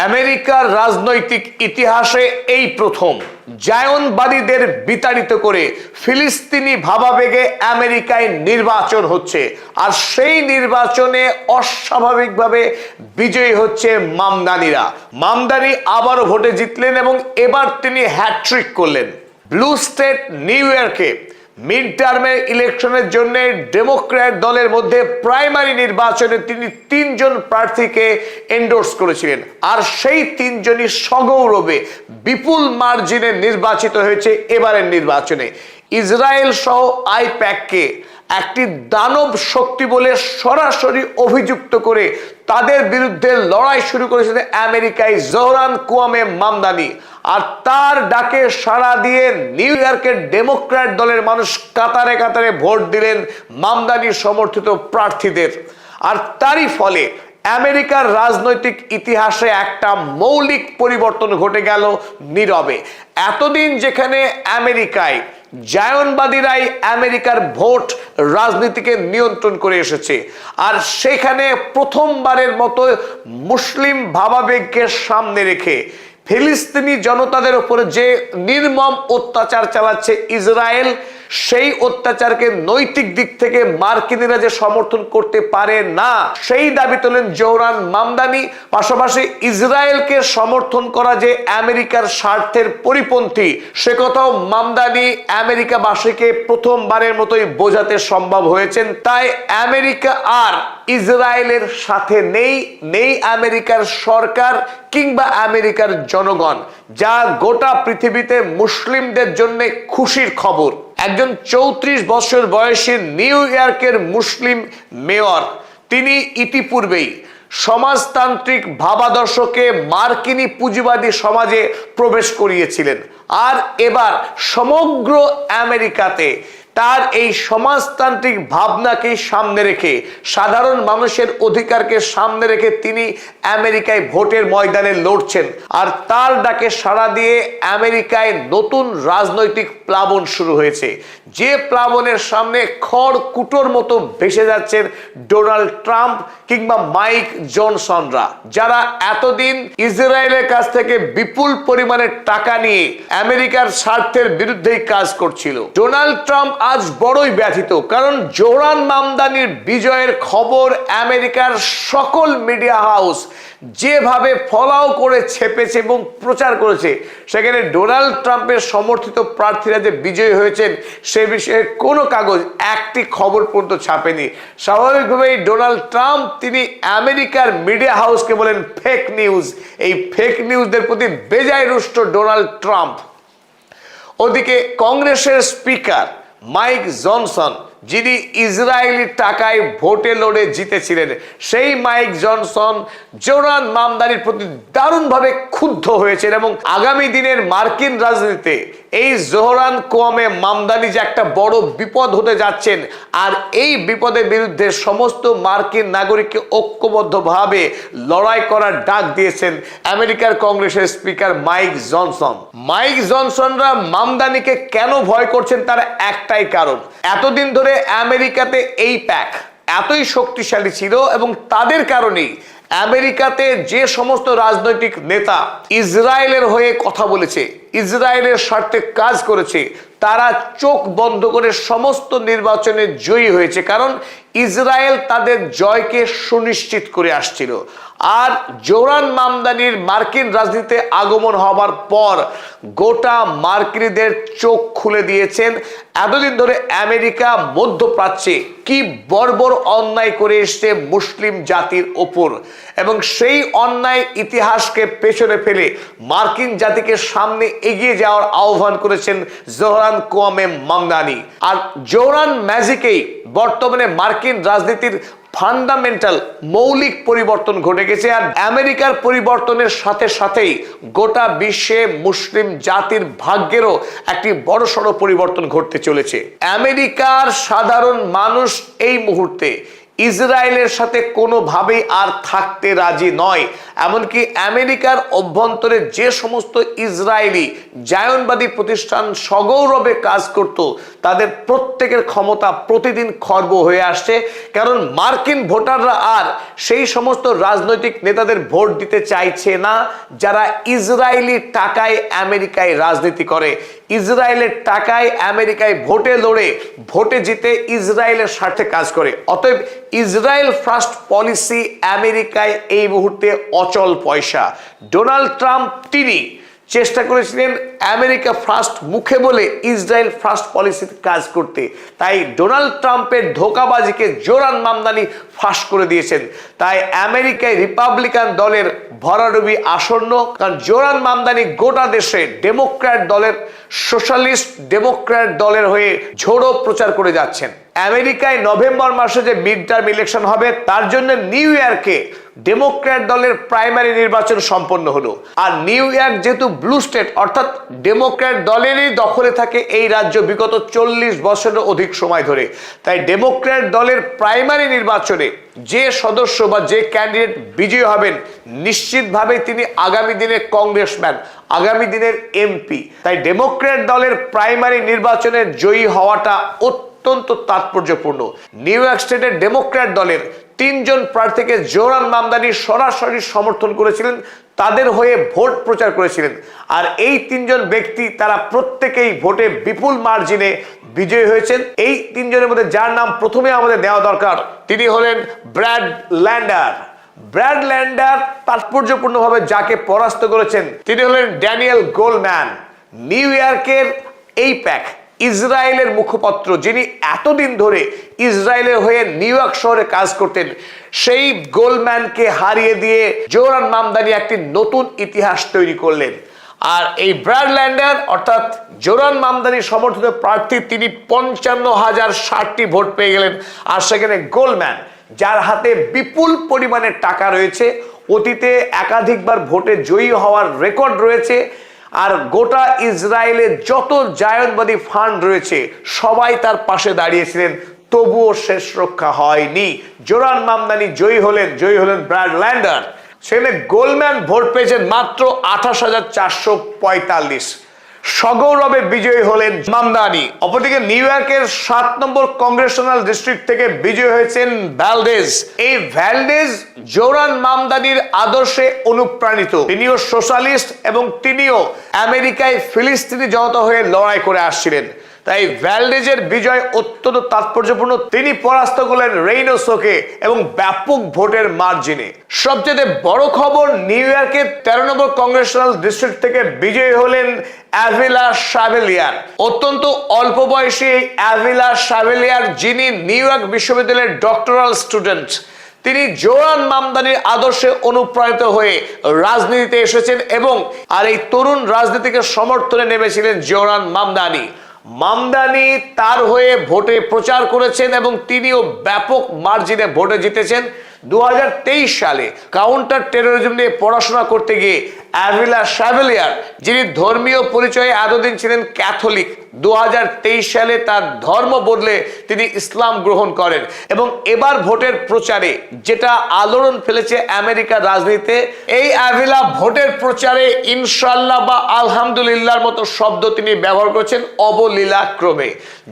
আমেরিকার রাজনৈতিক ইতিহাসে এই প্রথম জায়নবাদীদের বিতাড়িত করে ফিলিস্তিনি ভাবাবেগে আমেরিকায় নির্বাচন হচ্ছে, আর সেই নির্বাচনে অস্বাভাবিকভাবে বিজয়ী হচ্ছে মামদানিরা। মামদানি আবারও ভোটে জিতলেন এবং এবার তিনি হ্যাটট্রিক করলেন। ব্লু স্টেট নিউ ইয়র্কে মিড টার্মের ইলেকশনের জন্য ডেমোক্র্যাট দলের মধ্যে প্রাইমারি নির্বাচনে তিনি 3 জন প্রার্থীকে এন্ডোর্স করেছিলেন, আর সেই 3 জনই সগৌরবে বিপুল মার্জিনে নির্বাচিত হয়েছে এবারের নির্বাচনে। ইসরায়েল সহ আইপ্যাককে একটি দানব শক্তি বলে সরাসরি অভিযুক্ত করে তাদের বিরুদ্ধে লড়াই শুরু করেছে আমেরিকায় জোহরান কুয়ামে মামদানি। আর তার ডাকে সাড়া দিয়ে নিউ ইয়র্কের ডেমোক্র্যাট দলের মানুষ কাতারে কাতারে ভোট দিলেন মামদানি সমর্থিত প্রার্থীদের। আর তারই ফলে আমেরিকার রাজনৈতিক ইতিহাসে একটা মৌলিক পরিবর্তন ঘটে গেল নীরবে। এতদিন যেখানে আমেরিকায় জায়নবাদীরাই আমেরিকার ভোট রাজনীতিকে নিয়ন্ত্রণ করে এসেছে, আর সেখানে প্রথমবারের মতো মুসলিম ভাবাবেগকে সামনে রেখে ফিলিস্তিনি জনতাদের উপরে যে নির্মম অত্যাচার চালাচ্ছে ইসরায়েল, সেই অত্যাচারকে নৈতিক দিক থেকে মার্কিনীরা যে সমর্থন করতে পারে না, সেই দাবি তোলেন জোহরান মামদানি। পাশাপাশি ইসরায়েলকে সমর্থন করা যে আমেরিকার স্বার্থের পরিপন্থী, সে কথাও মামদানি আমেরিকাবাসীকে প্রথমবারের মতোই বোঝাতে সম্ভব হয়েছেন। তাই আমেরিকা আর ইসরায়েলের সাথে নেই আমেরিকার সরকার কিংবা আমেরিকার জনগণ, যা গোটা পৃথিবীতে মুসলিমদের জন্য খুশির খবর। একজন 34 বছর বয়সী নিউ ইয়র্কের মুসলিম মেয়র, তিনি ইতিপূর্বেই সমাজতান্ত্রিক ভাবাদর্শকে মার্কিনী পুঁজিবাদী সমাজে প্রবেশ করিয়েছিলেন, আর এবার সমগ্র আমেরিকাতে তার এই সমাজতান্ত্রিক ভাবনাকে সামনে রেখে, সাধারণ মানুষের অধিকারকে সামনে রেখে তিনি আমেরিকায় ভোটের ময়দানে লড়ছেন। আর তার ডাকে সাড়া দিয়ে আমেরিকায় নতুন রাজনৈতিক প্লাবন শুরু হয়েছে, যে প্লাবনের সামনে খড় কুটোর মতো ভেসে যাচ্ছেন ডোনাল্ড ট্রাম্প কিংবা মাইক জনসনরা, যারা এতদিন ইসরায়েলের কাছ থেকে বিপুল পরিমাণে টাকা নিয়ে আমেরিকার স্বার্থের বিরুদ্ধেই কাজ করছিল। ডোনাল্ড ট্রাম্প আজ বড়ই ব্যথিত, কারণ জোহরান মামদানির বিজয়ের খবর আমেরিকার সকল মিডিয়া হাউস যেভাবে ফলাও করে ছেপেছে এবং প্রচার করেছে, সেখানে ডোনাল্ড ট্রাম্পের সমর্থিত প্রার্থীরা যে বিজয়ী হয়েছেন সে বিষয়ে কোনো কাগজ একটি খবর পর্যন্ত ছাপেনি। স্বাভাবিকভাবেই ডোনাল্ড ট্রাম্প তিনি আমেরিকার মিডিয়া হাউসকে বলেন ফেক নিউজ। এই ফেক নিউজদের প্রতি বেজায় রুষ্ট ডোনাল্ড ট্রাম্প। ওদিকে কংগ্রেসের স্পিকার মাইক জনসন, যিনি ইসরায়েলি টাকায় ভোটে লড়ে জিতেছিলেন, সেই মাইক জনসন জোহরান মামদানির প্রতি দারুণভাবে ক্ষুব্ধ হয়েছেন এবং আগামী দিনের মার্কিন রাজনীতিতে এই জোহরান কুয়ামে মামদানি যে একটা বড় বিপদ হতে যাচ্ছেন, আর এই বিপদের বিরুদ্ধে সমস্ত মার্কিন নাগরিককে ঐক্যবদ্ধভাবে লড়াই করার ডাক দিয়েছেন আমেরিকার কংগ্রেসের স্পিকার মাইক জনসন। মাইক জনসনরা মামদানিকে কেন ভয় করছেন তার একটাই কারণ, এতদিন ধরে আমেরিকাতে এই প্যাক এতই শক্তিশালী ছিল এবং তাদের কারণেই আমেরিকাতে যে সমস্ত রাজনৈতিক নেতা ইসরায়েলের হয়ে কথা বলেছে, ইসরায়েলের স্বার্থে কাজ করেছে, তারা চোখ বন্ধ করে সমস্ত নির্বাচনে জয়ী হয়েছে, কারণ ইসরায়েল তাদের জয়কে সুনিশ্চিত করে আসছিল। আর জোহরান মামদানির মার্কিন রাজনীতিতে আগমন হবার পর গোটা মার্কিনীদের চোখ খুলে দিয়েছেন এতদিন ধরে আমেরিকা মধ্যপ্রাচ্যে কি বর্বর অন্যায় করে এসছে মুসলিম জাতির ওপর, এবং সেই অন্যায় ইতিহাসকে পেছনে ফেলে মার্কিন জাতিকে সামনে এগিয়ে যাওয়ার আহ্বান করেছেন জোহরান কুয়ামে মামদানি। আর জোহরান ম্যাজিকেই বর্তমানে মার্কিন রাজনীতির ফান্ডামেন্টাল মৌলিক পরিবর্তন ঘটে গেছে, আর আমেরিকার পরিবর্তনের সাথে সাথেই গোটা বিশ্বে মুসলিম জাতির ভাগ্যেরও একটি বড়সড় পরিবর্তন ঘটতে চলেছে। আমেরিকার সাধারণ মানুষ এই মুহূর্তে ইসরায়েলের সাথে কোনোভাবেই আর থাকতে রাজি নয়। এমনকি আমেরিকার অভ্যন্তরে যে সমস্ত ইসরায়েলি জায়নবাদী প্রতিষ্ঠান সগৌরবে কাজ করত, তাদের প্রত্যেকের ক্ষমতা প্রতিদিন খর্ব হয়ে আসছে। কারণ মার্কিন ভোটাররা আর সেই সমস্ত রাজনৈতিক নেতাদের ভোট দিতে চাইছে না যারা ইসরায়েলি টাকায় আমেরিকায় রাজনীতি করে, ইসরায়েলের টাকায় আমেরিকায় ভোটে লড়ে ভোটে জিতে ইসরায়েলের স্বার্থে কাজ করে। অতএব ইসরায়েল ফার্স্ট পলিসি আমেরিকায় এই মুহূর্তে অচল পয়সা। ডোনাল্ড ট্রাম্প তিনি চেষ্টা করেছিলেন আমেরিকা ফার্স্ট মুখে বলে ইসরায়েল ফার্স্ট পলিসিতে কাজ করতে, তাই ডোনাল্ড ট্রাম্পের ধোঁকাবাজিকে জোরান মামদানি ফাঁস করে দিয়েছেন। তাই আমেরিকায় রিপাবলিকান দলের ভরাডুবি আসন্ন, কারণ জোরান মামদানি গোটা দেশে ডেমোক্র্যাট দলের, সোশ্যালিস্ট ডেমোক্র্যাট দলের হয়ে ঝোড়ো প্রচার করে যাচ্ছেন। আমেরিকায় নভেম্বর মাসে যে মিড টার্ম ইলেকশন হবে, তার জন্য নিউ ইয়র্কে ডেমোক্র্যাট দলের প্রাইমারি নির্বাচন সম্পন্ন হলো। আর নিউ ইয়র্ক যেহেতু ব্লু স্টেট, অর্থাৎ ডেমোক্র্যাট দলেরই দখলে থাকে এই রাজ্য বিগত 40 বছরের অধিক সময় ধরে, তাই ডেমোক্র্যাট দলের প্রাইমারি নির্বাচনে যে সদস্য বা যে ক্যান্ডিডেট বিজয়ী হবেন, নিশ্চিতভাবে তিনি আগামী দিনের কংগ্রেসম্যান, আগামী দিনের এমপি। তাই ডেমোক্র্যাট দলের প্রাইমারি নির্বাচনে জয়ী হওয়াটা অত্যন্ত তাৎপর্যপূর্ণ। নিউ ইয়র্ক স্টেটের ডেমোক্র্যাট দলের 3 জন প্রার্থীকে জোরান মামদানি সরাসরি সমর্থন করেছিলেন, তাদের হয়ে ভোট প্রচার করেছিলেন। আর এই 3 জন ব্যক্তি তারা প্রত্যেকেই ভোটে বিপুল মার্জিনে বিজয়ী হয়েছেন। এই 3 জনের মধ্যে যার নাম প্রথমে আমাদের নেওয়া দরকার, তিনি হলেন ব্র্যাড ল্যান্ডার। ব্র্যাড ল্যান্ডার তাৎপর্যপূর্ণভাবে যাকে পরাস্ত করেছেন তিনি হলেন ড্যানিয়েল গোলম্যান, নিউ ইয়র্কের এইপ্যাক ইসরায়েলের মুখপাত্র, যিনি এতদিন ধরে ইসরায়েলের হয়ে নিউ ইয়র্ক শহরে কাজ করতেন। সেই গোলম্যানকে হারিয়ে দিয়ে জোরান মামদানি একটি নতুন ইতিহাস তৈরি করলেন। আর এই ব্র্যাড ল্যান্ডার অর্থাৎ জোরান মামদানি সমর্থিত প্রার্থী, তিনি 55,060টি ভোট পেয়ে গেলেন। আর সেখানে গোলম্যান, যার হাতে বিপুল পরিমাণের টাকা রয়েছে, অতীতে একাধিকবার ভোটে জয়ী হওয়ার রেকর্ড রয়েছে, আর গোটা ইসরায়েলে যত জায়নবাদী ফান্ড রয়েছে সবাই তার পাশে দাঁড়িয়েছিলেন, তবুও শেষ রক্ষা হয়নি। জোরান মামদানি জয়ী হলেন ব্র্যাড ল্যান্ডার। সেখানে গোলম্যান ভোট পেয়েছেন মাত্র 28,445। সগৌরবে বিজয়ী হলেন মামদানি। অপরদিকে নিউ ইয়র্কের 7 নম্বর কংগ্রেশনাল ডিস্ট্রিক্ট থেকে বিজয়ী হয়েছেন ভ্যালডেজ। এই ভ্যালডেজ জোরান মামদানির আদর্শে অনুপ্রাণিত, তিনিও সোশ্যালিস্ট এবং তিনিও আমেরিকায় ফিলিস্তিনি জনতা হয়ে লড়াই করে আসছিলেন। তাই ভ্যালডেজের বিজয় অত্যন্ত তাৎপর্যপূর্ণ। তিনি পরাস্ত করলেন রেইনোসোকে এবং ব্যাপক ভোটের মার্জিনে। সবচেয়ে বড় খবর, নিউ ইয়র্কের 13 নম্বর কংগ্রেশনাল ডিস্ট্রিক্ট থেকে বিজয়ী হলেন অ্যাভিলা শাভেলিয়ার। অত্যন্ত অল্প বয়সী অ্যাভিলা শাভেলিয়ার, যিনি নিউ ইয়র্ক বিশ্ববিদ্যালয়ের ডক্টরাল স্টুডেন্ট, তিনি জোরান মামদানির আদর্শে অনুপ্রাণিত হয়ে রাজনীতিতে এসেছেন এবং আর এই তরুণ রাজনীতিকে সমর্থনে নেমেছিলেন জোরান মামদানি। মামদানি তার হয়ে ভোটে প্রচার করেছেন এবং তিনিও ব্যাপক মার্জিনে ভোটে জিতেছেন। 2023 সালে কাউন্টার টেরোরিজম নিয়ে পড়াশোনা করতে গিয়ে অ্যাভিলা শাভেলিয়ার, যিনি ধর্মীয় পরিচয়ে এতদিন ছিলেন ক্যাথলিক, 2023 সালে তার ধর্ম বদলে তিনি ইসলাম গ্রহণ করেন এবং এবার ভোটের প্রচারে যেটা আলোড়ন ফেলেছে আমেরিকার রাজনীতিতে, এই অ্যাভিলা ভোটের প্রচারে ইনশাল্লাহ বা আলহামদুলিল্লাহর মতো শব্দ তিনি ব্যবহার করেছেন অবলীলাক্রমে।